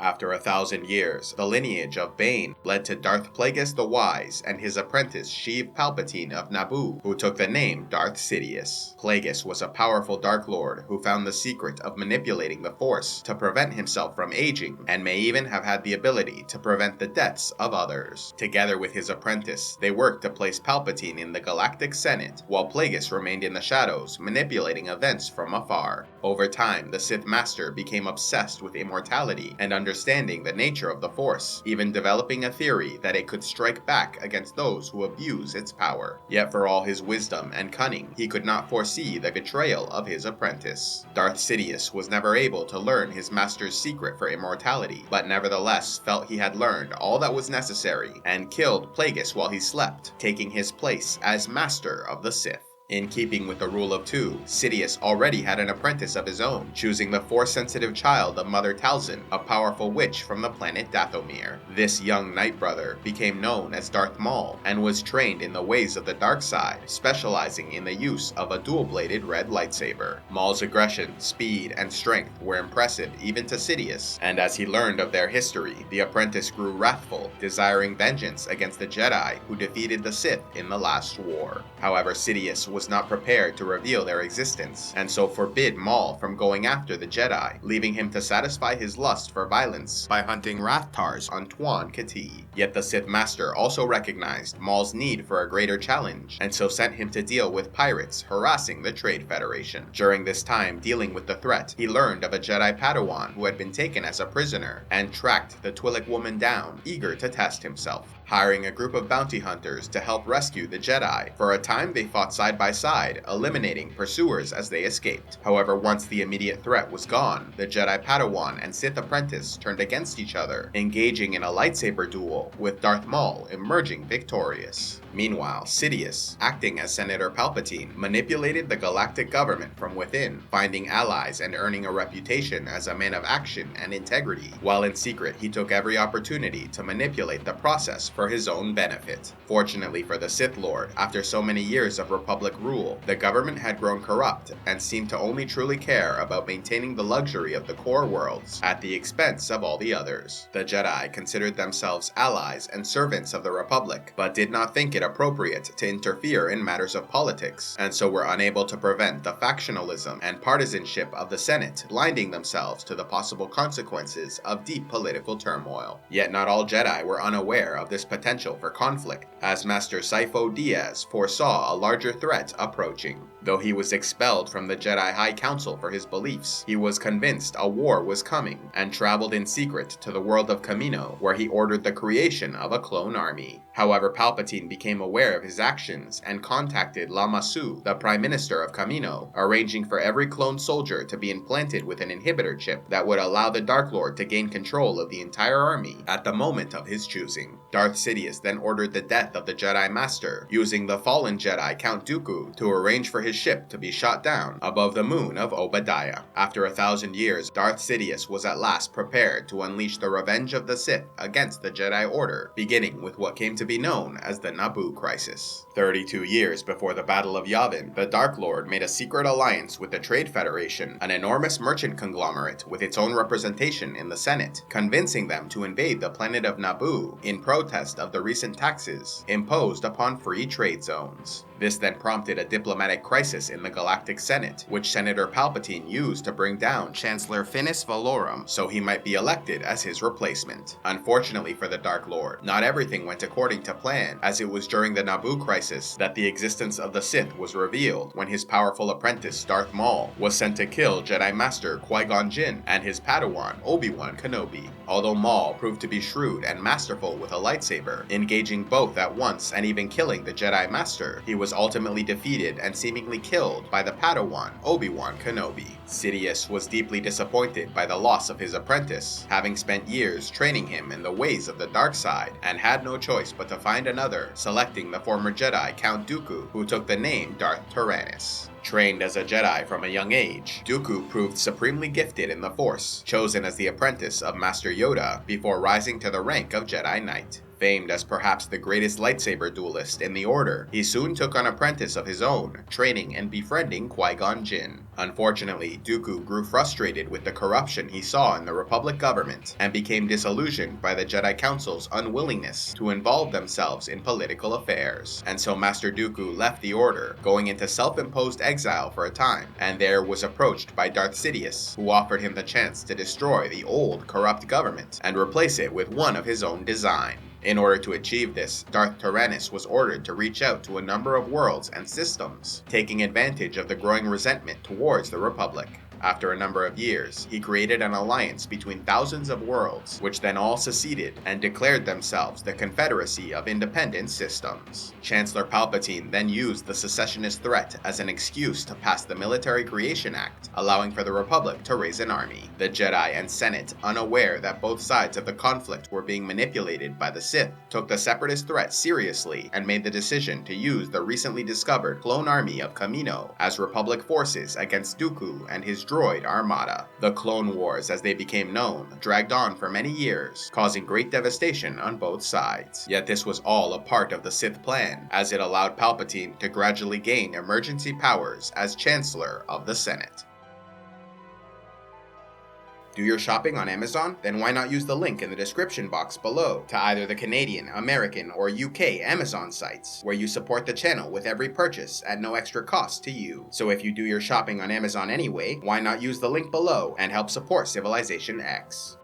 After 1,000 years, the lineage of Bane led to Darth Plagueis the Wise and his apprentice Sheev Palpatine of Naboo, who took the name Darth Sidious. Plagueis was a powerful Dark Lord who found the secret of manipulating the Force to prevent himself from aging, and may even have had the ability to prevent the deaths of others. Together with his apprentice, they worked to place Palpatine in the Galactic Senate, while Plagueis remained in the shadows, manipulating events from afar. Over time, the Sith Master became obsessed with immortality and understanding the nature of the Force, even developing a theory that it could strike back against those who abuse its power. Yet for all his wisdom and cunning, he could not foresee the betrayal of his apprentice. Darth Sidious was never able to learn his master's secret for immortality, but nevertheless felt he had learned all that was necessary and killed Plagueis while he slept, taking his place as Master of the Sith. In keeping with the rule of two, Sidious already had an apprentice of his own, choosing the Force-sensitive child of Mother Talzin, a powerful witch from the planet Dathomir. This young Night Brother became known as Darth Maul, and was trained in the ways of the dark side, specializing in the use of a dual-bladed red lightsaber. Maul's aggression, speed, and strength were impressive even to Sidious, and as he learned of their history, the apprentice grew wrathful, desiring vengeance against the Jedi who defeated the Sith in the last war. However, Sidious was not prepared to reveal their existence, and so forbid Maul from going after the Jedi, leaving him to satisfy his lust for violence by hunting Rathtars on Tuan Kati. Yet the Sith Master also recognized Maul's need for a greater challenge, and so sent him to deal with pirates harassing the Trade Federation. During this time dealing with the threat, he learned of a Jedi Padawan who had been taken as a prisoner, and tracked the Twi'lek woman down, eager to test himself. Hiring a group of bounty hunters to help rescue the Jedi. For a time they fought side by side, eliminating pursuers as they escaped. However, once the immediate threat was gone, the Jedi Padawan and Sith apprentice turned against each other, engaging in a lightsaber duel, with Darth Maul emerging victorious. Meanwhile, Sidious, acting as Senator Palpatine, manipulated the galactic government from within, finding allies and earning a reputation as a man of action and integrity. While in secret, he took every opportunity to manipulate the process for his own benefit. Fortunately for the Sith Lord, after so many years of Republic rule, the government had grown corrupt and seemed to only truly care about maintaining the luxury of the core worlds at the expense of all the others. The Jedi considered themselves allies and servants of the Republic, but did not think it appropriate to interfere in matters of politics, and so were unable to prevent the factionalism and partisanship of the Senate, blinding themselves to the possible consequences of deep political turmoil. Yet not all Jedi were unaware of this potential for conflict, as Master Sifo Dyas foresaw a larger threat approaching. Though he was expelled from the Jedi High Council for his beliefs, he was convinced a war was coming, and traveled in secret to the world of Kamino, where he ordered the creation of a clone army. However, Palpatine became aware of his actions and contacted Lama Su, the Prime Minister of Kamino, arranging for every clone soldier to be implanted with an inhibitor chip that would allow the Dark Lord to gain control of the entire army at the moment of his choosing. Darth Sidious then ordered the death of the Jedi Master, using the fallen Jedi Count Dooku to arrange for his ship to be shot down above the moon of Obadiah. After 1,000 years, Darth Sidious was at last prepared to unleash the revenge of the Sith against the Jedi Order, beginning with what came to be known as the Naboo Crisis. 32 years before the Battle of Yavin, the Dark Lord made a secret alliance with the Trade Federation, an enormous merchant conglomerate with its own representation in the Senate, convincing them to invade the planet of Naboo in protest of the recent taxes imposed upon free trade zones. This then prompted a diplomatic crisis in the Galactic Senate, which Senator Palpatine used to bring down Chancellor Finis Valorum so he might be elected as his replacement. Unfortunately for the Dark Lord, not everything went according to plan, as it was during the Naboo Crisis that the existence of the Sith was revealed when his powerful apprentice Darth Maul was sent to kill Jedi Master Qui-Gon Jinn and his Padawan Obi-Wan Kenobi. Although Maul proved to be shrewd and masterful with a lightsaber, engaging both at once and even killing the Jedi Master, he was ultimately defeated and seemingly killed by the Padawan Obi-Wan Kenobi. Sidious was deeply disappointed by the loss of his apprentice, having spent years training him in the ways of the dark side, and had no choice but to find another, selecting the former Jedi Count Dooku, who took the name Darth Tyrannus. Trained as a Jedi from a young age, Dooku proved supremely gifted in the Force, chosen as the apprentice of Master Yoda before rising to the rank of Jedi Knight. Famed as perhaps the greatest lightsaber duelist in the Order, he soon took an apprentice of his own, training and befriending Qui-Gon Jinn. Unfortunately, Dooku grew frustrated with the corruption he saw in the Republic government, and became disillusioned by the Jedi Council's unwillingness to involve themselves in political affairs. And so Master Dooku left the Order, going into self-imposed exile for a time, and there was approached by Darth Sidious, who offered him the chance to destroy the old, corrupt government, and replace it with one of his own design. In order to achieve this, Darth Tyrannus was ordered to reach out to a number of worlds and systems, taking advantage of the growing resentment towards the Republic. After a number of years, he created an alliance between thousands of worlds, which then all seceded and declared themselves the Confederacy of Independent Systems. Chancellor Palpatine then used the secessionist threat as an excuse to pass the Military Creation Act, allowing for the Republic to raise an army. The Jedi and Senate, unaware that both sides of the conflict were being manipulated by the Sith, took the separatist threat seriously and made the decision to use the recently discovered clone army of Kamino as Republic forces against Dooku and his droid armada. The Clone Wars, as they became known, dragged on for many years, causing great devastation on both sides. Yet this was all a part of the Sith plan, as it allowed Palpatine to gradually gain emergency powers as Chancellor of the Senate. Do your shopping on Amazon? Then why not use the link in the description box below to either the Canadian, American, or UK Amazon sites, where you support the channel with every purchase at no extra cost to you. So if you do your shopping on Amazon anyway, why not use the link below and help support CivilizationEx?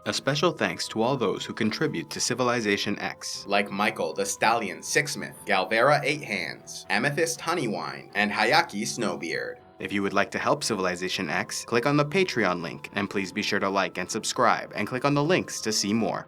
A special thanks to all those who contribute to CivilizationEx, like Michael the Stallion Sixsmith, Galvera 8 Hands, Amethyst Honeywine, and Hayaki Snowbeard. If you would like to help CivilizationEx, click on the Patreon link, and please be sure to like and subscribe, and click on the links to see more.